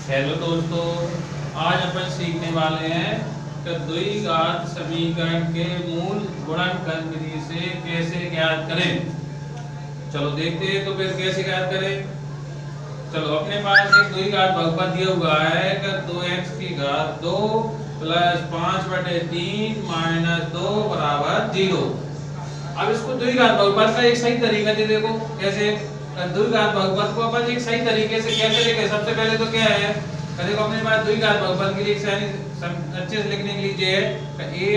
Hello दोस्तों, आज अपन सीखने वाले हैं कि द्विघात समीकरण के मूल गुणनखंड विधि से कैसे ज्ञात करें। चलो देखते हैं तो फिर कैसे ज्ञात करें। चलो अपने पास एक द्विघात बहुपद दिया हुआ है कि 2x की घात 2 प्लस 5/3 माइनस 2 बराबर 0। अब इसको द्विघात बहुपद का एक सही तरीका से देखो कैसे। द्विघात बहुपद को अपन एक सही तरीके से कैसे लिखें। सबसे पहले तो क्या है, देखो अपने पास द्विघात बहुपद के लिए अच्छे से लिखने के लिए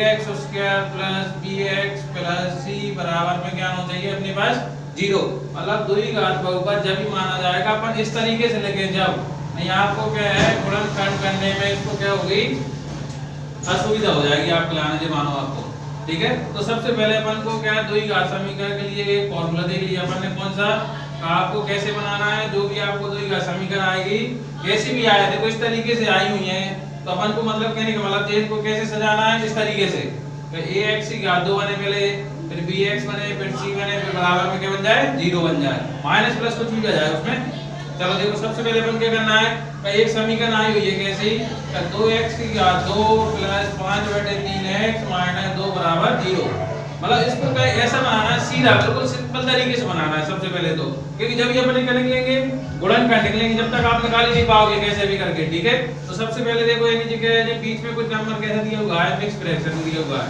ax square plus bx plus c बराबर में क्या होना चाहिए अपने पास 0। मतलब द्विघात बहुपद जब भी माना जाएगा अपन इस तरीके से लिखें। जब नहीं आपको क्या है गुणनखंड करने में इसको क्या होगी असुविधा हो जाएगी आपके लाने से मानो आपको। ठीक है, तो सबसे पहले अपन को क्या है द्विघात समीकरण के लिए एक फॉर्मूला देख लिया अपन ने। कौन सा आपको कैसे बनाना है, जो भी आपको द्विघात समीकरण आएगी कैसी भी आए, देखो इस तरीके से आई हुई है तो अपन को मतलब कहने का मतलब चेन को कैसे सजाना है इस तरीके से। तो ax की घात 2 बने पहले, फिर bx बने, फिर c बने, फिर बराबर में क्या बन जाए 0 बन जाए, माइनस प्लस कुछ भी आ जाए उसमें। चलो देखो सबसे पहले अपन क्या करना है, एक समीकरण आई हुई है कैसे 2x की घात 2 प्लस 5/3x माइनस 2 बराबर 0। मतलब इसको क्या ऐसा बनाना है सीधा बिल्कुल सिंपल तरीके से बनाना है सबसे पहले तो, क्योंकि जब ये अपन निकालेंगे गुणनखंड निकालेंगे जब तक आप निकाल ही नहीं पाओगे कैसे भी करके। ठीक है, तो सबसे पहले देखो ये नीचे क्या है, बीच में कुछ नंबर कैसा दिया हुआ है फिक्स फ्रैक्शन दिया हुआ है।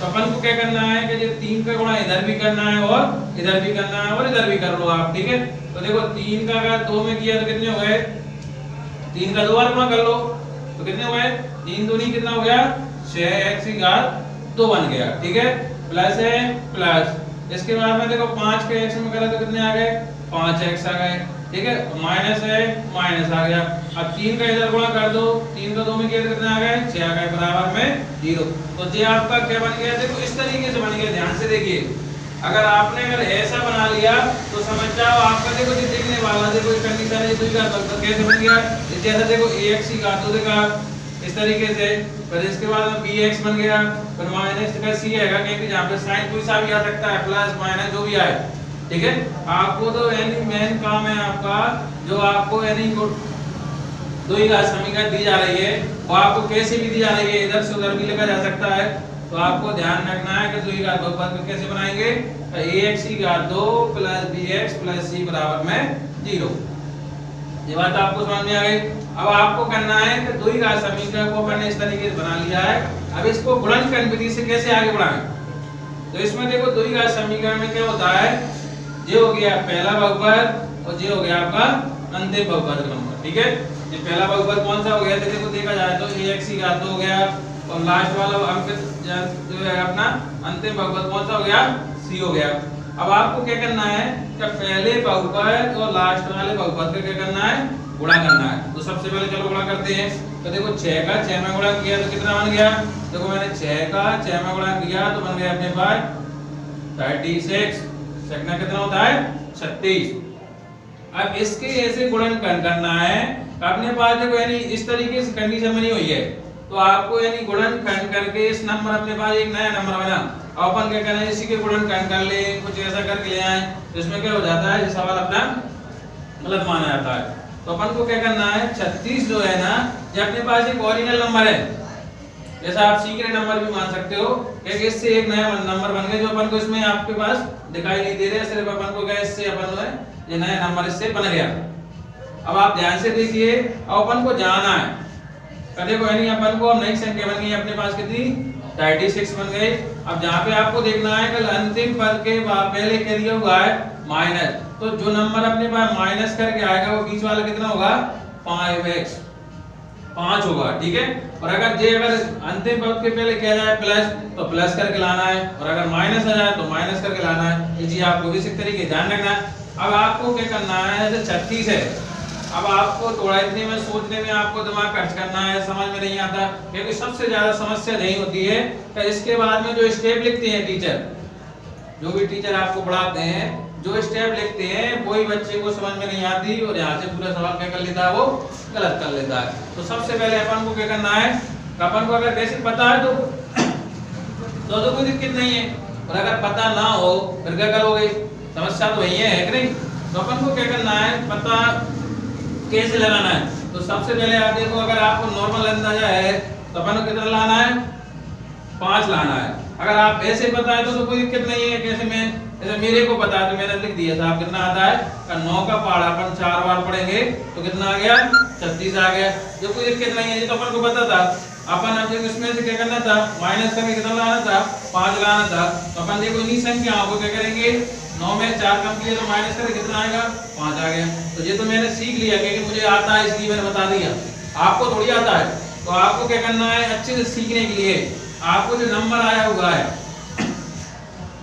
तो अपन को क्या करना है कि ये 3 का गुणा इधर भी करना है और इधर भी करना है और इधर भी कर लो आप। ठीक है, तो देखो 3 का अगर 2 में किया तो कितने हो गए, 3 का 2 बार गुणा कर लो तो कितने हुए, 3 दूनी कितना हो गया 6x की घात 2 बन गया। ठीक है, प्लस है प्लस, इसके बाद में देखो 5 के x में करा तो कितने आ गए 5x आ गए। ठीक है, माइनस है माइनस आ गया। अब 3 का इधर गुणा कर दो, 3 का 2 में किया तो कितने आ गए 6 आ गए बराबर में 0। तो ये आपका क्या बन गया, देखो इस तरीके से बन गया। ध्यान से देखिए, अगर आपने अगर ऐसा बना लिया तो समझ जाओ आपका देखो जो दिखने वाला देखो इस कंडीशन है तो कैसे बन गया। जैसा देखो ax की घात 2 देखा इस तरीके से, फिर इसके बाद में bx बन गया, फिर माइनस का c आएगा क्योंकि जहां पे साइन कोई सा भी आ सकता है प्लस माइनस जो भी आए। ठीक है, आपको तो यानी मेन काम है आपका जो आपको यानी द्विघात समीकरण दी जा रही है वो आपको कैसे भी दी जा रही है, इधर से उधर भी लिखा जा सकता है। तो आपको ध्यान रखना है कि द्विघात बहुपद को कैसे बनाएंगे, ax की घात 2 प्लस bx प्लस c बराबर में 0। ये बात आपको समझ में आ गई। अब आपको करना है कि द्विघात समीकरण को मैंने इस तरीके से बना लिया है, अब इसको गुणनखंड विधि से कैसे आगे बढ़ाएं। तो इसमें देखो द्विघात समीकरण में क्या होता है, ये हो गया पहला बहुपद और ये हो गया आपका अंतिम बहुपद नंबर। ठीक है, ये पहला बहुपद कौन सा हो गया, देखो देखा जाए तो ax की घात 2 हो गया और लास्ट वाला अंक जो है अपना अंतिम बहुपद कौन सा हो गया c हो गया। अब आपको क्या करना है कि पहले बहुपद और लास्ट वाले बहुपद का क्या करना है गुणा करना है। तो सबसे पहले चलो गुणा करते हैं। तो देखो 6 का 6 में गुणा किया तो कितना बन गया, देखो मैंने 6 का 6 में गुणा किया तो बन गया अपने पास 36, सेकंड कितना होता है 36। अब इसके ऐसे गुणनखंड करना है अपने पास देखो यानी इस तरीके से कंडीशन बनी हुई है तो आपको यानी गुणनखंड करके इस नंबर अपने पास एक नया नंबर बना, अपन क्या करें इसी के गुणनखंड कर ले, कुछ ऐसा करके ले आए तो इसमें क्या हो जाता है, ये सवाल अपना गलत माना जाता है। तो अपन को क्या करना है 36 जो है ना ये अपने पास एक ओरिजिनल नंबर है, जैसा आप सीक्रेट नंबर भी मान सकते हो क्योंकि इससे एक नया नंबर बन गया जो अपन को इसमें आपके पास दिखाई नहीं दे रहा, सिर्फ अपन को क्या इससे अपन जो है ये नया नंबर इससे बन गया। अब आप ध्यान से देखिए, अब अपन को जाना है देखो यानी अपन को नई संख्या बन गई अपने पास कितनी 36 बन गई। अब जहाँ पे आपको देखना है कि अंतिम पद के पहले क्या दिया हुआ है माइनस, तो जो नंबर अपने पास माइनस करके आएगा वो बीच वाला कितना होगा 5x 5 होगा। ठीक है, और अगर जे अगर अंतिम पद के पहले किया जाए प्लस तो प्लस करके लाना है और अगर माइनस आ जाए तो माइनस करके लाना है। ये चीज आपको इसी तरीके ध्यान रखना है। अब आपको क्या करना है, जैसे 36 है, अब आपको थोड़ा इतने में सोचने में आपको दिमाग खर्च करना है, समझ में नहीं आता क्योंकि सबसे ज्यादा समस्या यही होती है कि इसके बाद में जो स्टेप लिखते हैं टीचर, जो भी टीचर आपको पढ़ाते हैं जो स्टेप लिखते हैं वही बच्चे को समझ में नहीं आती और यहाँ से पूरा सवाल क्या कर लेता है वो गलत कर लेता है। तो सबसे पहले अपन को क्या करना है, अपन को अगर बेसिक पता है तो कोई दिक्कत नहीं है, और अगर पता ना हो फिर क्या करोगे, समस्या तो वही है कि नहीं। तो अपन को क्या करना है, पता कैसे लगाना है, तो सबसे पहले आप देखो, अगर आपको नॉर्मल अंदाजा है तो अपन को कितना लाना है, 5 लाना है। अगर आप ऐसे बताए तो कोई दिक्कत नहीं है। कैसे में, जैसे मेरे को पता है तो मैंने लिख दिया था। कितना आता है, 9 का पहाड़ा अपन 4 बार पढ़ेंगे तो कितना आ गया, 36 आ गया। ये कोई दिक्कत नहीं है, ये तो अपन को पता था। अपन अब देखो इसमें से क्या करना था, माइनस करके कितना लाना था, 5 लाना था। तो अपन देखो इन्हीं संख्याओं को क्या करेंगे, 9 में 4 कम किया तो माइनस करके कितना आएगा, 5 आ गया। तो ये तो मैंने सीख लिया क्योंकि मुझे आता है इसलिए मैंने बता दिया। आपको थोड़ी आता है, तो आपको क्या करना है, अच्छे से सीखने के लिए आपको जो नंबर आया हुआ है,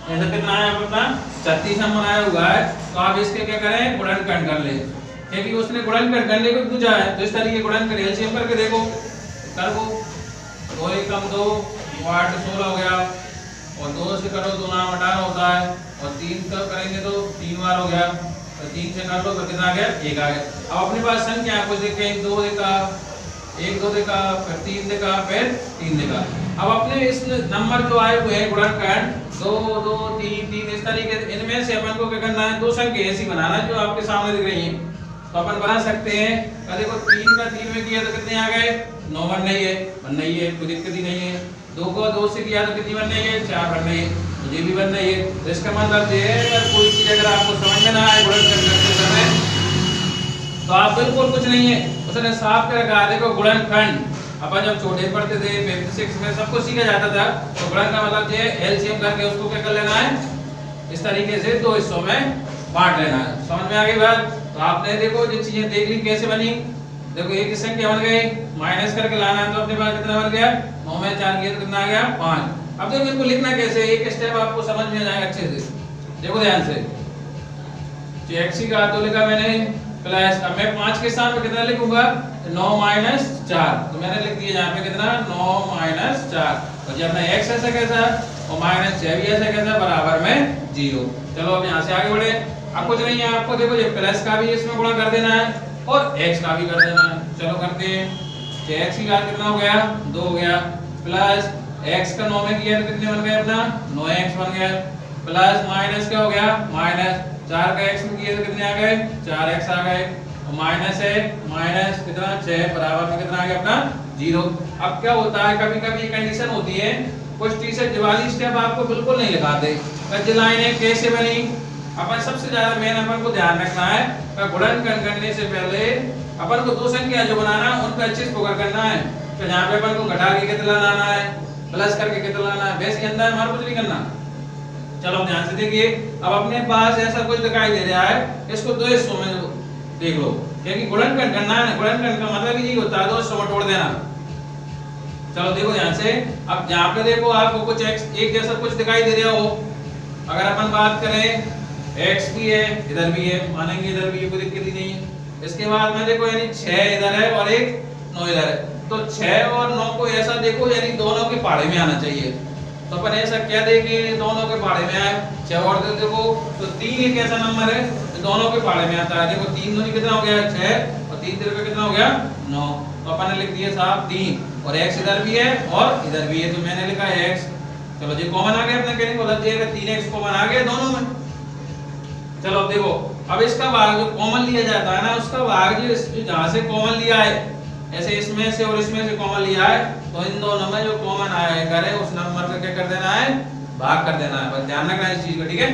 ऐसा कितना आया अपना 36 नंबर आया हुआ है, तो आप इसके क्या करें, गुणनखंड कर ले। क्योंकि उसने गुणनखंड करने को पूछा है, तो इस तरीके गुणनखंड एलसीएम करके देखो। कर वो 2 1 कम 2 8 16 हो गया, और 2 से करो 2 9 18 होता है, और 3 का करेंगे तो 3 बार हो गया, तो 3 से कर लो तो कितना आ गया, 1 आ गया। अब अपने पास संख्या कुछ देखें, 2 देखा, 1 2 देखा, फिर 3 देखा, फिर 3 देखा। अब अपने इस नंबर जो आए हुए हैं गुणनखंड 2 2 3 3 इस तरीके, इनमें से अपन को क्या करना है, दो संख्या ऐसी बनाना जो आपके सामने दिख रही हैं। तो अपन बना सकते हैं, देखो 3 का 3 में किया तो कितने आ गए, 9 बन नहीं है, कोई दिक्कत ही नहीं है। 2 को 2 से किया तो कितनी बन रही है, 4 बन रही है, तो ये भी बन रही है। तो इसका मतलब ये है, अगर कोई चीज अगर आपको समझ में ना आए गुणनखंड करते समय, तो आप बिल्कुल कुछ नहीं है, उसने साफ कर रखा है। देखो गुणनखंड अपन जब छोटे पढ़ते थे 5th 6th में सबको सीखा जाता था। तो गुणन का मतलब ये एलसीएम करके उसको क्या कर लेना है, इस तरीके से 2 हिस्सों में बांट लेना है। समझ में आ गई बात? तो आपने देखो ये चीजें देख ली कैसे बनी। देखो एक की संख्या बन गई, माइनस करके लाना है तो अपने पास कितना बन गया, 9 में 4 किया तो कितना आ गया, 5। अब देखो इनको लिखना कैसे, एक स्टेप आपको समझ में आ जाएगा अच्छे से। देखो ध्यान से, जो x का तो लिखा मैंने प्लस, अब मैं 5 के साथ में कितना लिखूंगा, 9 माइनस 4, तो मैंने लिख दिया यहाँ पे कितना, 9 माइनस 4। और जब मैं x ऐसा कैसा और माइनस 6 भी ऐसा कैसा बराबर में 0। चलो अब यहाँ से आगे बढ़े। अब कुछ नहीं है, आपको देखो ये प्लस का भी इसमें गुणा कर देना है और x का भी कर देना है। चलो करते हैं। x की घात कितना हो गया, 2 हो गया, प्लस x का 9 में किया तो कितने बन गए अपना, 9x बन गया, प्लस माइनस क्या हो गया, माइनस 4 का x में किया तो कितने आ गए, 4x आ गए, और माइनस है माइनस कितना 6 बराबर में कितना आ गया अपना 0। अब क्या होता है, कभी कभी कंडीशन होती है, कुछ टीचर दिवाली स्टेप आपको बिल्कुल नहीं लिखाते। कच्ची लाइनें कैसे बनी, अपन सबसे ज्यादा मेन अपन को ध्यान रखना है, गुणनखंड करने से पहले अपन को दो संख्या जो बनाना है उन पर अच्छे से फोकस करना है। तो यहाँ पे अपन को घटा के कितना लाना है, प्लस करके कितना लाना है, बेस के अंदर हमारा कुछ नहीं करना। चलो ध्यान से देखिए, अब अपने पास ऐसा कुछ दिखाई दे रहा है, इसको 2 हिस्सों में देख लो, क्योंकि गुणनखंड करना है। गुणनखंड का मतलब यही होता है 2 हिस्सों में तोड़ देना। चलो देखो ध्यान से, अब यहाँ पे देखो आपको कुछ एक जैसा कुछ दिखाई दे रहा हो। अगर अपन बात करें x भी है, इधर भी है, मानेंगे इधर भी है, कोई दिक्कत ही नहीं है। इसके बाद में देखो यानी 6 इधर है और 9 इधर है, तो 6 और 9 को ऐसा देखो यानी दोनों के पहाड़े में आना चाहिए। तो अपन ऐसा क्या देंगे, दोनों के पहाड़े में आए। 6 और देखो तो 3 एक ऐसा नंबर है जो दोनों के पहाड़े में आता है। देखो 3 दूनी कितना हो गया 6 और 3 तिरके कितना हो गया 9। तो अपन ने लिख दिया साहब 3, और x इधर भी है और इधर भी है, तो मैंने लिखा x। चलो जी कॉमन आ गया, अपने कहने को लग जाएगा 3x कॉमन आ गया दोनों में। चलो अब देखो, अब इसका भाग जो कॉमन लिया जाता है ना, उसका भाग जो जहां से कॉमन लिया है, ऐसे इसमें से और इसमें से कॉमन लिया है, तो इन दोनों में जो कॉमन आया करे उस नंबर का क्या कर देना है, भाग कर देना है। बस ध्यान रखना इस चीज का, ठीक है।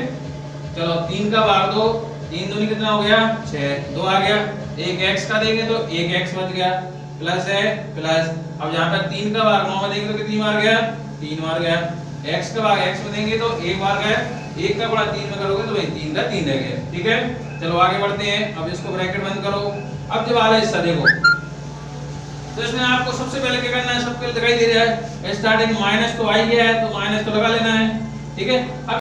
चलो 3 का भाग दो, 3 दूनी कितना हो गया 6, 2 आ गया। एक x का देंगे तो 1x बच गया, प्लस है प्लस। अब यहाँ पर 3 का भाग 9 में देंगे तो कितनी बार गया, 3 बार गया। x का भाग x में देंगे तो 1 बार गया, 1 का गुणा 3 में करोगे तो भाई 3 का 3 रह गया, ठीक है। चलो आगे बढ़ते हैं। अब इसको ब्रैकेट बंद करो। अब जब वाला हिस्सा देखो, तो इसमें आपको सबसे पहले क्या करना है, सबको दिखाई दे रहा है स्टार्टिंग माइनस तो आ ही गया है, तो माइनस तो लगा लेना है, ठीक है। अब